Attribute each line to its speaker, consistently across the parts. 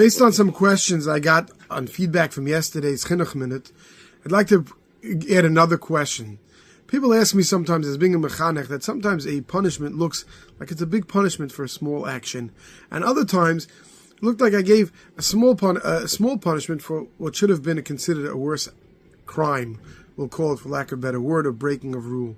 Speaker 1: Based on some questions I got on feedback from yesterday's Chinuch Minute, I'd like to add another question. People ask me sometimes, as being a mechanech, that sometimes a punishment looks like it's a big punishment for a small action, and other times it looked like I gave a small punishment for what should have been considered a worse crime. We'll call it, for lack of a better word, a breaking of rule.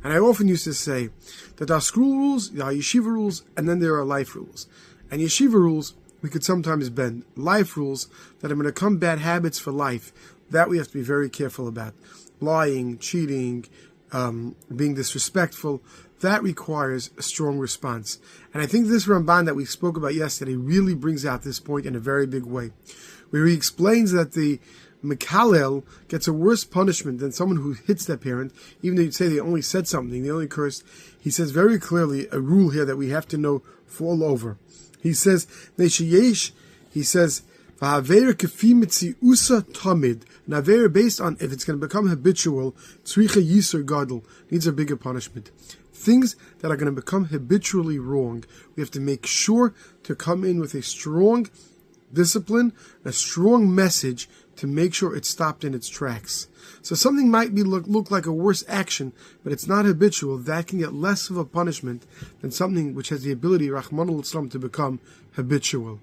Speaker 1: And I often used to say that there are school rules, there are yeshiva rules, and then there are life rules. And yeshiva rules we could sometimes bend. Life rules that are going to become bad habits for life, that we have to be very careful about. Lying, cheating, being disrespectful, that requires a strong response. And I think this Ramban that we spoke about yesterday really brings out this point in a very big way, where he explains that the Mekalel gets a worse punishment than someone who hits their parent, even though you'd say they only said something, they only cursed. He says very clearly a rule here that we have to know fall over. He says, he says, V'haveir kefi mitziusa tamid. An aveir based on if it's going to become habitual, tzricha yisur gadol, needs a bigger punishment. Things that are going to become habitually wrong, we have to make sure to come in with a strong discipline, a strong message to make sure it's stopped in its tracks. So something might look like a worse action, but it's not habitual. That can get less of a punishment than something which has the ability, Rahman al-Islam, to become habitual.